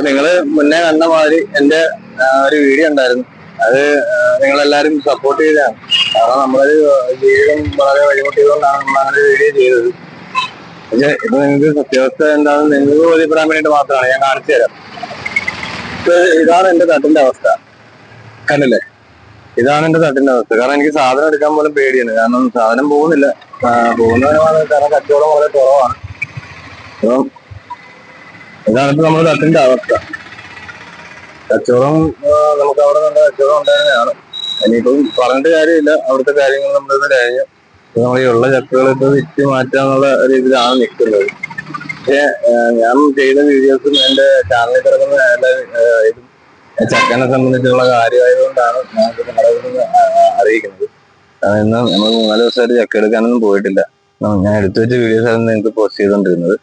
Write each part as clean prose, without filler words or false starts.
നിങ്ങള് മുന്നേ കണ്ട മാതിരി എന്റെ ഒരു വീഡിയോ ഉണ്ടായിരുന്നു. അത് നിങ്ങളെല്ലാരും സപ്പോർട്ട് ചെയ്തതാണ്. കാരണം നമ്മളൊരു ജീവിതം വളരെ വഴിമുട്ടിയതുകൊണ്ടാണ് നമ്മൾ അങ്ങനെ വീഡിയോ ചെയ്തത്. പക്ഷെ ഇപ്പൊ നിങ്ങൾക്ക് സത്യാവസ്ഥ എന്താണെന്ന് നിങ്ങൾക്ക് ബോധ്യപ്പെടാൻ വേണ്ടിട്ട് മാത്രമാണ് ഞാൻ കാണിച്ചു തരാം. ഇതാണ് എന്റെ തട്ടിന്റെ അവസ്ഥ, കണ്ടില്ലേ? ഇതാണ് എന്റെ തട്ടിന്റെ അവസ്ഥ. കാരണം എനിക്ക് സാധനം എടുക്കാൻ പോലും പേടിയാണ്. കാരണം സാധനം പോകുന്നില്ല. പോകുന്നതിനാണ് കാരണം കച്ചവടം വളരെ കുറവാണ്. അപ്പം ഇതാണിപ്പോ നമ്മുടെ തട്ടിന്റെ അവസ്ഥ. കച്ചവടം നമുക്ക് അവിടെ നല്ല കച്ചവടം ഉണ്ടായിരുന്നതാണ്. ഇനിയിപ്പം പറഞ്ഞിട്ട് കാര്യമില്ല, അവിടുത്തെ കാര്യങ്ങൾ നമ്മളിത് കഴിഞ്ഞു. നമ്മൾ ഈ ഉള്ള ചക്കകൾ ഇപ്പൊ വിറ്റ് മാറ്റാന്നുള്ള രീതിയിലാണ് നിൽക്കുന്നത്. പക്ഷെ ഞാൻ ചെയ്ത വീഡിയോസും എന്റെ ചാനലിൽ കിടക്കുന്ന ഇതും ചക്കനെ സംബന്ധിച്ചുള്ള കാര്യമായതുകൊണ്ടാണ് ഞാൻ നിങ്ങളെ അറിയിക്കുന്നത്. ഇന്ന് നമ്മൾ 4 ദിവസമായിട്ട് ചക്ക എടുക്കാനൊന്നും പോയിട്ടില്ല. ഞാൻ എടുത്തു വെച്ച വീഡിയോസ് ആയിരുന്നു നിങ്ങൾക്ക് പോസ്റ്റ് ചെയ്തുകൊണ്ടിരുന്നത്.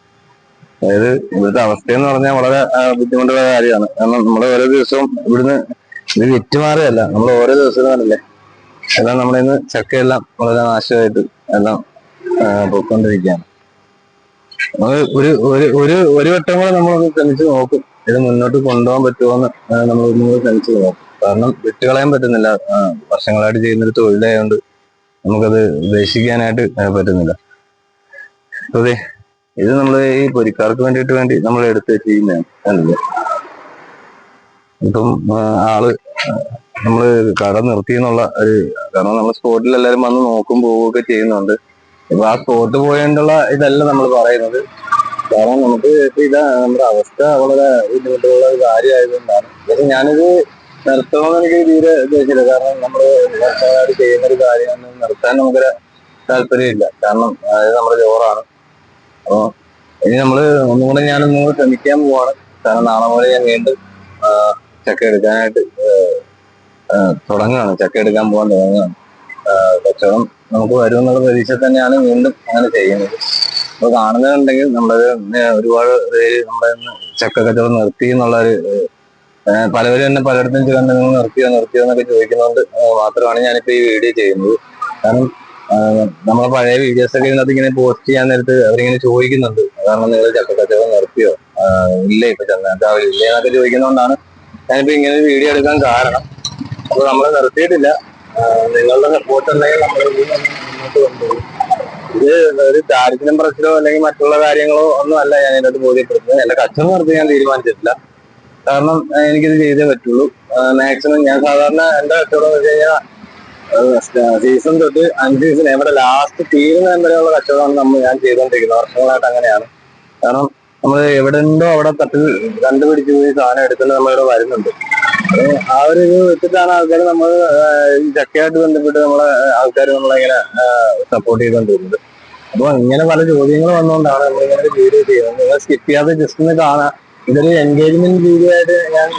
അതായത് ഇവിടുത്തെ അവസ്ഥയെന്ന് പറഞ്ഞാൽ വളരെ ബുദ്ധിമുട്ടുള്ള കാര്യമാണ്. കാരണം നമ്മൾ ഓരോ ദിവസവും ഇവിടുന്ന് ഇത് വിറ്റുമാറുകയല്ല, നമ്മൾ ഓരോ ദിവസവും കാണില്ലേ എല്ലാം നമ്മളിന്ന് ചക്കയെല്ലാം വളരെ നാശമായിട്ട് എല്ലാം പോയിക്കൊണ്ടിരിക്കുകയാണ്. നമ്മൾ ഒരു വട്ടം കൂടെ നമ്മളൊന്ന് ശ്രമിച്ചു നോക്കും, ഇത് മുന്നോട്ട് കൊണ്ടുപോകാൻ പറ്റുമോന്ന് നമ്മൾ ഒന്നും കൂടെ ശ്രമിച്ചു നോക്കും. കാരണം വിട്ടുകളയാൻ പറ്റുന്നില്ല. വർഷങ്ങളായിട്ട് ചെയ്യുന്നൊരു തൊഴിലായതുകൊണ്ട് നമുക്കത് ഉപേക്ഷിക്കാനായിട്ട് പറ്റുന്നില്ല. അതെ, ഇത് നമ്മൾ ഈ പൊരിക്കാർക്ക് വേണ്ടി നമ്മൾ എടുത്ത് വെച്ചിരിക്കുന്നതാണ്. ഇപ്പം ആള് നമ്മള് കട നിർത്തി എന്നുള്ള ഒരു കാരണം നമ്മൾ സ്പോട്ടിൽ എല്ലാവരും വന്ന് നോക്കും പോവുകയൊക്കെ ചെയ്യുന്നുണ്ട്. ഇപ്പൊ ആ സ്പോട്ട് പോയതുകൊണ്ടുള്ള ഇതല്ല നമ്മൾ പറയുന്നത്. കാരണം നമുക്ക് ഇതാ നമ്മുടെ അവസ്ഥ വളരെ ബുദ്ധിമുട്ടുള്ള ഒരു കാര്യമായതുകൊണ്ടാണ്. പക്ഷെ ഞാനിത് നിർത്തണമെന്ന് എനിക്ക് തീരെ ഉദ്ദേശിച്ചില്ല. കാരണം നമ്മള് വർഷങ്ങളായിട്ട് ചെയ്യുന്ന ഒരു കാര്യം നിർത്താൻ നമുക്കൊരു താല്പര്യമില്ല. കാരണം അത് നമ്മുടെ ജോറാണ്. അപ്പൊ ഇനി നമ്മള് ഒന്നുകൂടെ ഞാനൊന്നുകൂടെ ശ്രമിക്കാൻ പോവാണ്. കാരണം നാളെ മുതൽ ഞാൻ വീണ്ടും ചക്ക എടുക്കാനായിട്ട് തുടങ്ങുകയാണ്. ചക്ക എടുക്കാൻ പോകാൻ തുടങ്ങുകയാണ്. കച്ചവടം നമുക്ക് വരുമെന്നുള്ള പ്രതീക്ഷ തന്നെയാണ് വീണ്ടും അങ്ങനെ ചെയ്യുന്നത്. അപ്പൊ കാണുന്നുണ്ടെങ്കിൽ നമ്മളത് ഒരുപാട് പേര് നമ്മുടെ ചക്ക കച്ചവടം നിർത്തി എന്നുള്ളൊരു പലവരും തന്നെ പലയിടത്തും കണ്ട് നിങ്ങൾ നിർത്തിയോ എന്നൊക്കെ ചോദിക്കുന്നതുകൊണ്ട് മാത്രമാണ് ഞാനിപ്പോ ഈ വീഡിയോ ചെയ്യുന്നത്. കാരണം നമ്മളെ പഴയ വീഡിയോസ് ഒക്കെ ഇതിനകത്ത് ഇങ്ങനെ പോസ്റ്റ് ചെയ്യാൻ നേരത്ത് അവരിങ്ങനെ ചോദിക്കുന്നുണ്ട്, കാരണം നിങ്ങൾ ചക്ക കച്ചവടം നിർത്തിയോ, ഇല്ല ഇപ്പൊ ചന്ദനക്കാവില്ല ഇല്ലേ എന്നൊക്കെ ചോദിക്കുന്നതുകൊണ്ടാണ് ഞാനിപ്പോ ഇങ്ങനെ ഒരു വീഡിയോ എടുക്കാൻ കാരണം. അപ്പൊ നമ്മൾ നിർത്തിയിട്ടില്ല. നിങ്ങളുടെ സപ്പോർട്ട് ഉണ്ടെങ്കിൽ നമ്മൾ മുന്നോട്ട് കൊണ്ടുപോകും. ഇത് ഒരു ദാരിദ്ര്യം പ്രശ്നമോ അല്ലെങ്കിൽ മറ്റുള്ള കാര്യങ്ങളോ ഒന്നും അല്ല ഞാൻ ഇതിനകത്ത് ബോധ്യപ്പെടുത്തുന്നത്. എന്റെ കച്ചവടം നിർത്തി ഞാൻ തീരുമാനിച്ചിട്ടില്ല. കാരണം എനിക്കിത് ചെയ്തേ പറ്റുള്ളൂ. മാക്സിമം ഞാൻ സാധാരണ എന്റെ കച്ചവടം എന്ന് വെച്ച് കഴിഞ്ഞാൽ സീസൺ തൊട്ട് 5 സീസൺ എവിടെ ലാസ്റ്റ് തീരുന്ന വരെയുള്ള കച്ചവടമാണ് ഞാൻ ചെയ്തുകൊണ്ടിരിക്കുന്നത്. വർഷങ്ങളായിട്ട് അങ്ങനെയാണ്. കാരണം നമ്മൾ എവിടെ ഉണ്ടോ അവിടെ തട്ടിൽ കണ്ടുപിടിച്ച് പോയി സാധനം എടുക്കുന്നത് നമ്മളിവിടെ വരുന്നുണ്ട്. ആ ഒരു ഇത് വെച്ചിട്ടാണ് ആൾക്കാർ നമ്മൾ ഈ ചക്കയായിട്ട് ബന്ധപ്പെട്ട് നമ്മളെ ആൾക്കാർ നമ്മളിങ്ങനെ സപ്പോർട്ട് ചെയ്തുകൊണ്ടിരുന്നത്. അപ്പൊ ഇങ്ങനെ പല ചോദ്യങ്ങൾ വന്നുകൊണ്ടാണ് നമ്മളിങ്ങനെ ഒരു വീഡിയോ ചെയ്യുന്നത്. നിങ്ങൾ സ്കിപ്പ് ചെയ്യാതെ ജസ്റ്റ് ഒന്ന് കാണാം. ഇതൊരു എൻഗേജ്മെന്റ് വീഡിയോ ആയിട്ട് ഞാൻ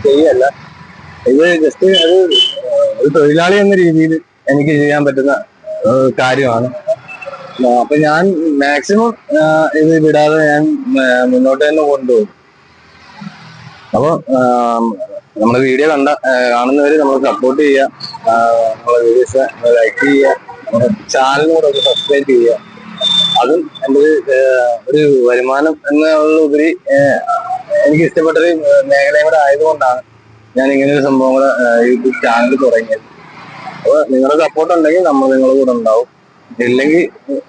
ചെയ്യല്ല. ഇത് ജസ്റ്റ് ഒരു തൊഴിലാളി എന്ന രീതിയിൽ എനിക്ക് ചെയ്യാൻ പറ്റുന്ന കാര്യമാണ്. അപ്പൊ ഞാൻ മാക്സിമം ഇത് വിടാതെ ഞാൻ മുന്നോട്ട് തന്നെ കൊണ്ടുപോകും. അപ്പൊ നമ്മുടെ വീഡിയോ കാണുന്നവര് നമ്മൾ സപ്പോർട്ട് ചെയ്യുക, നമ്മളെ വീഡിയോസ് ലൈക്ക് ചെയ്യുക, നമ്മുടെ ചാനലിനോട് ഒന്ന് സബ്സ്ക്രൈബ് ചെയ്യുക. അതും എൻ്റെ ഒരു വരുമാനം എന്നുള്ളതിലുപരി എനിക്ക് ഇഷ്ടപ്പെട്ടൊരു മേഖലയും കൂടെ ആയതുകൊണ്ടാണ് ഞാൻ ഇങ്ങനെ ഒരു സംഭവം കൂടെ യൂട്യൂബ് ചാനൽ തുടങ്ങിയത്. അപ്പൊ നിങ്ങളുടെ സപ്പോർട്ട് ഉണ്ടെങ്കിൽ നമ്മൾ നിങ്ങളുടെ കൂടെ ഉണ്ടാവും. ഇല്ലെങ്കിൽ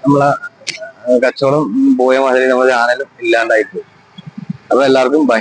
നമ്മളെ കച്ചവടം പോയ മാതിരി നമ്മുടെ ചാനലും ഇല്ലാണ്ടായി പോകും. അപ്പൊ എല്ലാവർക്കും ബൈ.